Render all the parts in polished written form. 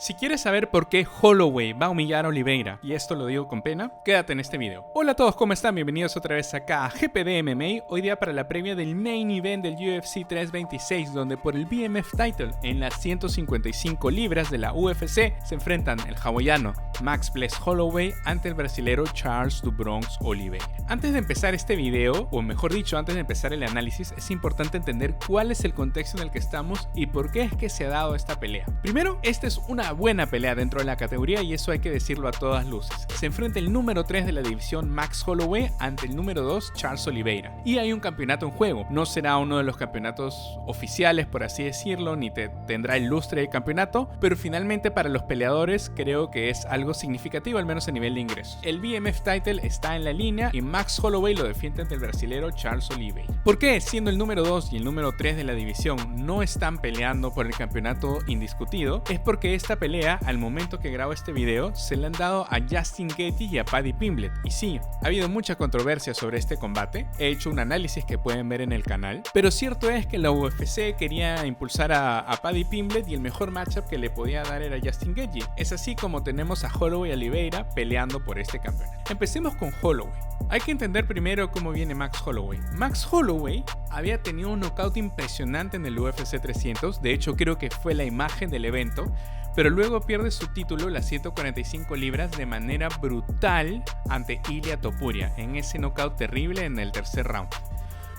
Si quieres saber por qué Holloway va a humillar a Oliveira, y esto lo digo con pena, quédate en este video. Hola a todos, ¿cómo están? Bienvenidos otra vez acá a GPD MMA, hoy día para la previa del main event del UFC 326, donde por el BMF title en las 155 libras de la UFC se enfrentan el hawaiano Max Bless Holloway ante el brasilero Charles do Bronx Oliveira. Antes de empezar este video, o mejor dicho, antes de empezar el análisis, es importante entender cuál es el contexto en el que estamos y por qué es que se ha dado esta pelea. Primero, esta es una buena pelea dentro de la categoría y eso hay que decirlo a todas luces. Se enfrenta el número 3 de la división Max Holloway ante el número 2 Charles Oliveira. Y hay un campeonato en juego. No será uno de los campeonatos oficiales, por así decirlo, ni tendrá el lustre del campeonato, pero finalmente para los peleadores creo que es algo significativo, al menos a nivel de ingresos. El BMF title está en la línea y Max Holloway lo defiende ante el brasilero Charles Oliveira. ¿Por qué, siendo el número 2 y el número 3 de la división, no están peleando por el campeonato indiscutido? Es porque esta pelea, al momento que grabo este video, se le han dado a Justin Gaethje y a Paddy Pimblett. Y sí, ha habido mucha controversia sobre este combate, he hecho un análisis que pueden ver en el canal, pero cierto es que la UFC quería impulsar a Paddy Pimblett y el mejor matchup que le podía dar era Justin Gaethje. Es así como tenemos a Holloway y Oliveira peleando por este campeonato. Empecemos con Holloway. Hay que entender primero cómo viene Max Holloway. Max Holloway había tenido un knockout impresionante en el UFC 300, de hecho creo que fue la imagen del evento, pero luego pierde su título, las 145 libras, de manera brutal ante Ilia Topuria, en ese knockout terrible en el tercer round.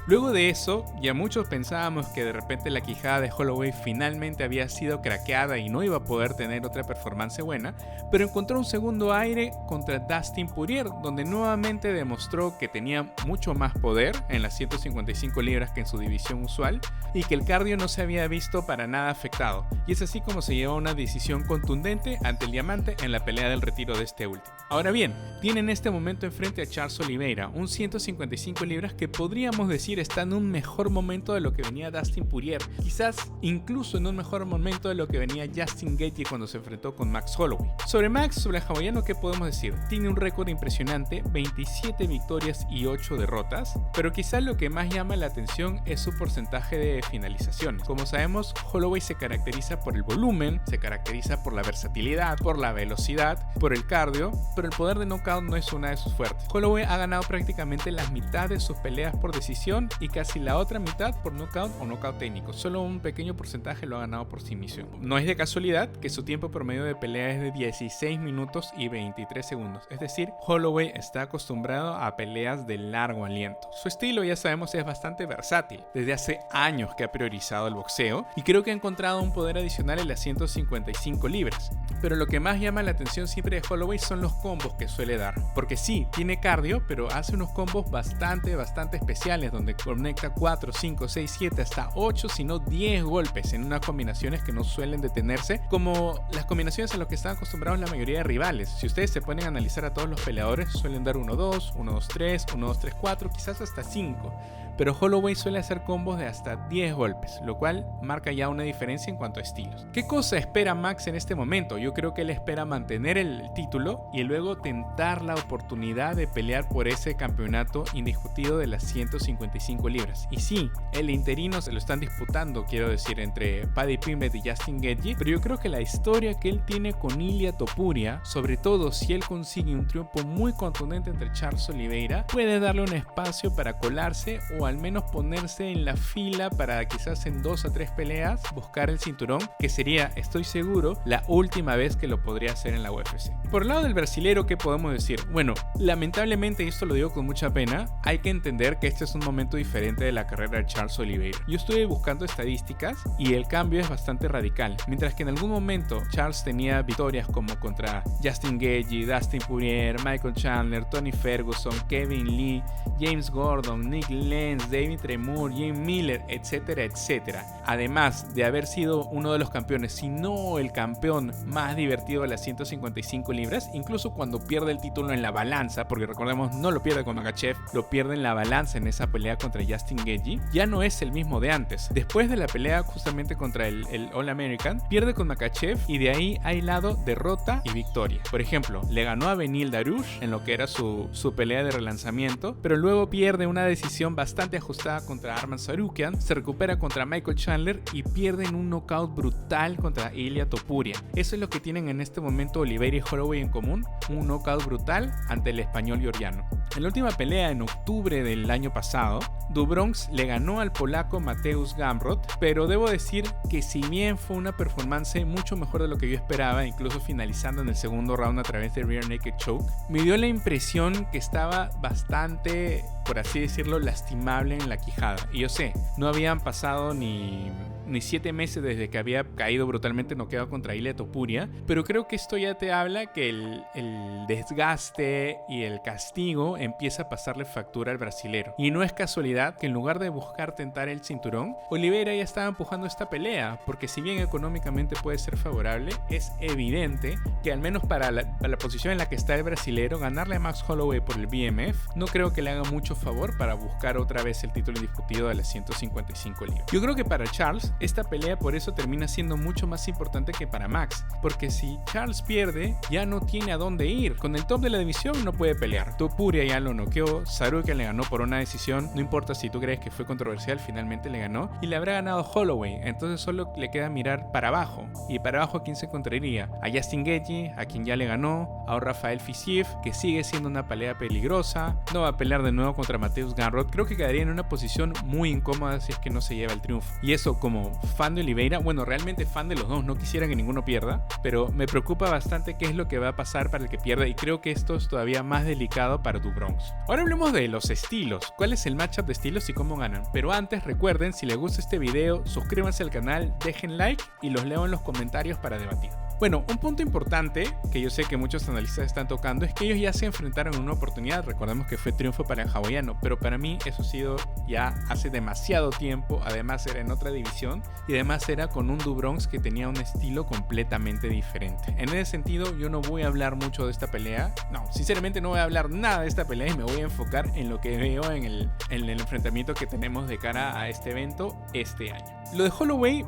Luego de eso, ya muchos pensábamos que de repente la quijada de Holloway finalmente había sido craqueada y no iba a poder tener otra performance buena, pero encontró un segundo aire contra Dustin Poirier, donde nuevamente demostró que tenía mucho más poder en las 155 libras que en su división usual y que el cardio no se había visto para nada afectado, y es así como se llevó una decisión contundente ante el diamante en la pelea del retiro de este último. Ahora bien, tiene en este momento enfrente a Charles Oliveira, un 155 libras que podríamos decir está en un mejor momento de lo que venía Dustin Poirier, quizás incluso en un mejor momento de lo que venía Justin Gaethje cuando se enfrentó con Max Holloway. Sobre Max, sobre el hawaiano, ¿qué podemos decir? Tiene un récord impresionante, 27 victorias y 8 derrotas, pero quizás lo que más llama la atención es su porcentaje de finalizaciones. Como sabemos, Holloway se caracteriza por el volumen, se caracteriza por la versatilidad, por la velocidad, por el cardio, pero el poder de knockout no es una de sus fuertes. Holloway ha ganado prácticamente la mitad de sus peleas por decisión y casi la otra mitad por knockout o knockout técnico. Solo un pequeño porcentaje lo ha ganado por sumisión. No es de casualidad que su tiempo promedio de pelea es de 16 minutos y 23 segundos. Es decir, Holloway está acostumbrado a peleas de largo aliento. Su estilo, ya sabemos, es bastante versátil. Desde hace años que ha priorizado el boxeo y creo que ha encontrado un poder adicional en las 155 libras. Pero lo que más llama la atención siempre de Holloway son los combos que suele dar. Porque sí, tiene cardio, pero hace unos combos bastante especiales donde conecta 4, 5, 6, 7, hasta 8, si no 10 golpes en unas combinaciones que no suelen detenerse, como las combinaciones a las que están acostumbrados la mayoría de rivales. Si ustedes se ponen a analizar a todos los peleadores, suelen dar 1-2, 1-2-3, 1-2-3-4, quizás hasta 5. Pero Holloway suele hacer combos de hasta 10 golpes, lo cual marca ya una diferencia en cuanto a estilos. ¿Qué cosa espera Max en este momento? Yo creo que él espera mantener el título y luego tentar la oportunidad de pelear por ese campeonato indiscutido de las 155 libras. Y sí, el interino se lo están disputando, quiero decir, entre Paddy Pimblett y Justin Gaethje, pero yo creo que la historia que él tiene con Ilia Topuria, sobre todo si él consigue un triunfo muy contundente entre Charles Oliveira, puede darle un espacio para colarse o al menos ponerse en la fila para quizás en 2 a 3 peleas buscar el cinturón, que sería, estoy seguro, la última vez que lo podría hacer en la UFC. Por el lado del brasilero, ¿qué podemos decir? Bueno, lamentablemente, y esto lo digo con mucha pena, hay que entender que este es un momento diferente de la carrera de Charles Oliveira. Yo estuve buscando estadísticas y el cambio es bastante radical. Mientras que en algún momento Charles tenía victorias como contra Justin Gaethje, Dustin Poirier, Michael Chandler, Tony Ferguson, Kevin Lee, James Gordon, Nick Lenz, David Tremor, Jim Miller, etcétera, etcétera. Además de haber sido uno de los campeones, si no el campeón más divertido de las 155 libras, libras, incluso cuando pierde el título en la balanza, porque recordemos, no lo pierde con Makhachev, lo pierde en la balanza en esa pelea contra Justin Gaethje, ya no es el mismo de antes. Después de la pelea justamente contra el All American, pierde con Makhachev y de ahí ha hilado derrota y victoria. Por ejemplo, le ganó a Beneil Dariush en lo que era su pelea de relanzamiento, pero luego pierde una decisión bastante ajustada contra Arman Tsarukyan, se recupera contra Michael Chandler y pierde en un knockout brutal contra Ilia Topuria. Eso es lo que tienen en este momento Oliveira y Holloway en común, un knockout brutal ante el español georgiano. En la última pelea en octubre del año pasado, Do Bronx le ganó al polaco Mateusz Gamrot, pero debo decir que si bien fue una performance mucho mejor de lo que yo esperaba, incluso finalizando en el segundo round a través de rear naked choke, me dio la impresión que estaba bastante, por así decirlo, lastimable en la quijada. Y yo sé, no habían pasado ni 7 meses desde que había caído brutalmente noqueado contra Ilia Topuria, pero creo que esto ya te habla que el desgaste y el castigo empieza a pasarle factura al brasilero. Y no es casualidad que en lugar de buscar tentar el cinturón, Oliveira ya estaba empujando esta pelea, porque si bien económicamente puede ser favorable, es evidente que al menos para la posición en la que está el brasilero, ganarle a Max Holloway por el BMF no creo que le haga mucho favor para buscar otra vez el título indiscutido de las 155 libras. Yo creo que para Charles esta pelea por eso termina siendo mucho más importante que para Max, porque si Charles pierde ya no tiene a dónde ir. Con el top de la división no puede pelear. Topuria ya lo noqueó, Tsarukyan le ganó por una decisión, no importa si tú crees que fue controversial, finalmente le ganó y le habrá ganado Holloway, entonces solo le queda mirar para abajo. Y para abajo, ¿a quién se encontraría? A Justin Gaethje, a quien ya le ganó, a Rafael Fiziev, que sigue siendo una pelea peligrosa, no va a pelear de nuevo contra Mateusz Gamrot. Creo que quedaría en una posición muy incómoda si es que no se lleva el triunfo. Y eso, como fan de Oliveira, bueno, realmente fan de los dos, no quisiera que ninguno pierda, pero me preocupa bastante qué es lo que va a pasar para el que pierda, y creo que esto es todavía más delicado para Do Bronx. Ahora hablemos de los estilos, cuál es el matchup de estilos y cómo ganan, pero antes recuerden, si les gusta este video, suscríbanse al canal, dejen like y los leo en los comentarios para debatir. Bueno, un punto importante que yo sé que muchos analistas están tocando es que ellos ya se enfrentaron en una oportunidad. Recordemos que fue triunfo para el hawaiano, pero para mí eso ha sido ya hace demasiado tiempo. Además era en otra división y además era con un Do Bronx que tenía un estilo completamente diferente. En ese sentido yo no voy a hablar mucho de esta pelea. No, sinceramente no voy a hablar nada de esta pelea y me voy a enfocar en lo que veo en el enfrentamiento que tenemos de cara a este evento este año. Lo de Holloway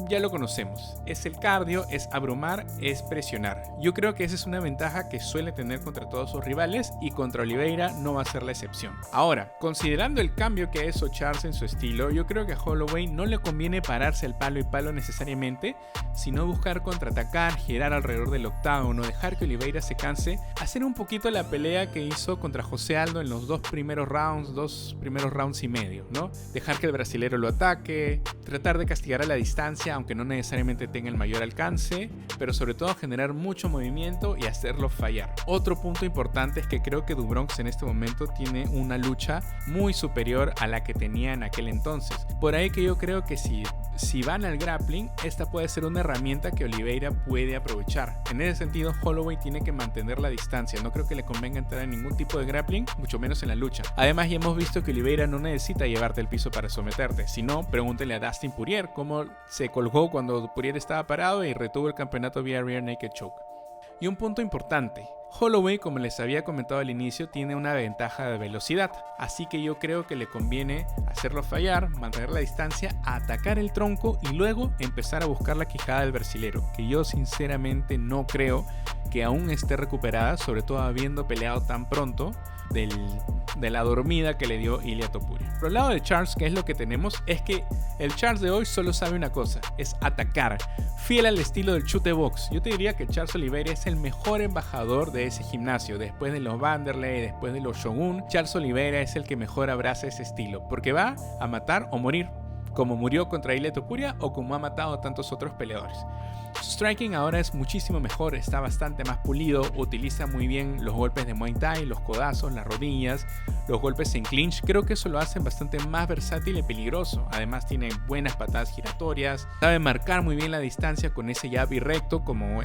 ya lo conocemos, es el cardio, es abrumar, es presionar. Yo creo que esa es una ventaja que suele tener contra todos sus rivales y contra Oliveira no va a ser la excepción. Ahora, considerando el cambio que ha hecho Charles en su estilo, yo creo que a Holloway no le conviene pararse al palo y palo necesariamente, sino buscar contraatacar, girar alrededor del octágono, dejar que Oliveira se canse, hacer un poquito la pelea que hizo contra José Aldo en los dos primeros rounds y medio, ¿no? Dejar que el brasilero lo ataque, tratar de castigar a la distancia, aunque no necesariamente tenga el mayor alcance, pero sobre todo generar mucho movimiento y hacerlo fallar. Otro punto importante es que creo que Do Bronx en este momento tiene una lucha muy superior a la que tenía en aquel entonces. Por ahí que yo creo que si van al grappling, esta puede ser una herramienta que Oliveira puede aprovechar. En ese sentido, Holloway tiene que mantener la distancia. No creo que le convenga entrar en ningún tipo de grappling, mucho menos en la lucha. Además, ya hemos visto que Oliveira no necesita llevarte al piso para someterte. Si no, pregúntele a Dustin Poirier cómo se colgó cuando Poirier estaba parado y retuvo el campeonato vía rear naked choke. Y un punto importante, Holloway, como les había comentado al inicio, tiene una ventaja de velocidad, así que yo creo que le conviene hacerlo fallar, mantener la distancia, atacar el tronco y luego empezar a buscar la quijada del brasilero, que yo sinceramente no creo que aún esté recuperada, sobre todo habiendo peleado tan pronto de la dormida que le dio Ilia Topuria. Por el lado de Charles, ¿qué es lo que tenemos? Es que el Charles de hoy solo sabe una cosa, es atacar, fiel al estilo del chute box. Yo te diría que Charles Oliveira es el mejor embajador de ese gimnasio. Después de los Vanderlei, después de los Shogun, Charles Oliveira es el que mejor abraza ese estilo, porque va a matar o morir, como murió contra Ilia Topuria o como ha matado a tantos otros peleadores. Su striking ahora es muchísimo mejor, está bastante más pulido, utiliza muy bien los golpes de Muay Thai, los codazos, las rodillas, los golpes en clinch. Creo que eso lo hace bastante más versátil y peligroso. Además tiene buenas patadas giratorias, sabe marcar muy bien la distancia con ese jab recto como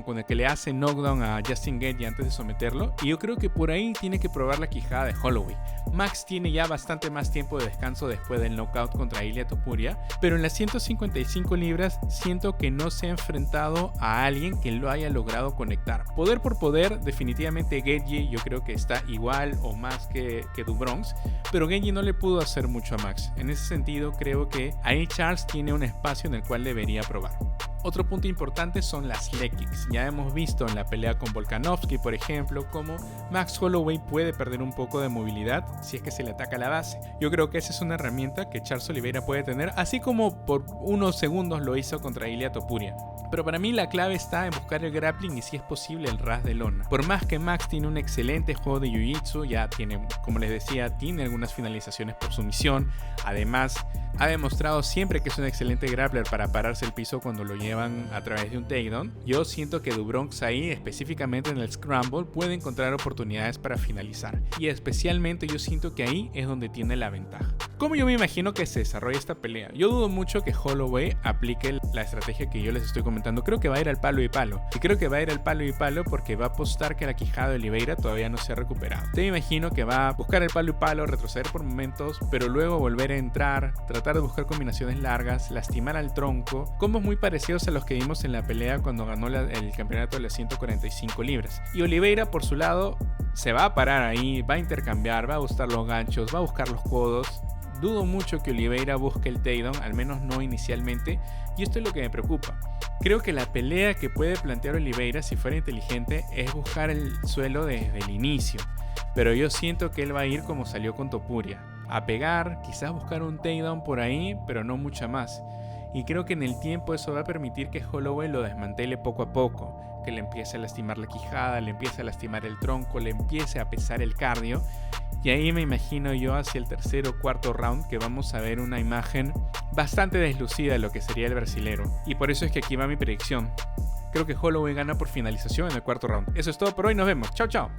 con el que le hace knockdown a Justin Gaethje antes de someterlo. Y yo creo que por ahí tiene que probar la quijada de Holloway. Max tiene ya bastante más tiempo de descanso después del knockout contra Ilia Topuria, pero en las 155 libras siento que no no se ha enfrentado a alguien que lo haya logrado conectar. Poder por poder, definitivamente Genji yo creo que está igual o más que Dubronx, pero Genji no le pudo hacer mucho a Max. En ese sentido creo que ahí Charles tiene un espacio en el cual debería probar. Otro punto importante son las leg kicks. Ya hemos visto en la pelea con Volkanovski, por ejemplo, cómo Max Holloway puede perder un poco de movilidad si es que se le ataca la base. Yo creo que esa es una herramienta que Charles Oliveira puede tener, así como por unos segundos lo hizo contra Ilia Topuria. Pero para mí la clave está en buscar el grappling y si es posible el ras de lona. Por más que Max tiene un excelente juego de jiu-jitsu, ya tiene, como les decía, tiene algunas finalizaciones por sumisión. Además, ha demostrado siempre que es un excelente grappler para pararse el piso cuando lo llevan a través de un takedown. Yo siento que Dubronx ahí, específicamente en el scramble, puede encontrar oportunidades para finalizar. Y especialmente yo siento que ahí es donde tiene la ventaja. ¿Cómo yo me imagino que se desarrolla esta pelea? Yo dudo mucho que Holloway aplique la estrategia que yo les estoy comentando. Creo que va a ir al palo y palo. Y creo que va a ir al palo y palo porque va a apostar que la quijada de Oliveira todavía no se ha recuperado. Yo me imagino que va a buscar el palo y palo, retroceder por momentos, pero luego volver a entrar, tratar de buscar combinaciones largas, lastimar al tronco, combos muy parecidos a los que vimos en la pelea cuando ganó el campeonato de las 145 libras. Y Oliveira, por su lado, se va a parar ahí, va a intercambiar, va a buscar los ganchos, va a buscar los codos. Dudo mucho que Oliveira busque el takedown, al menos no inicialmente, y esto es lo que me preocupa. Creo que la pelea que puede plantear Oliveira, si fuera inteligente, es buscar el suelo desde el inicio. Pero yo siento que él va a ir como salió con Topuria, a pegar, quizás buscar un takedown por ahí, pero no mucha más. Y creo que en el tiempo eso va a permitir que Holloway lo desmantele poco a poco, que le empiece a lastimar la quijada, le empiece a lastimar el tronco, le empiece a pesar el cardio. Y ahí me imagino yo hacia el tercer o cuarto round que vamos a ver una imagen bastante deslucida de lo que sería el brasilero. Y por eso es que aquí va mi predicción. Creo que Holloway gana por finalización en el cuarto round. Eso es todo por hoy, nos vemos. Chao, chao.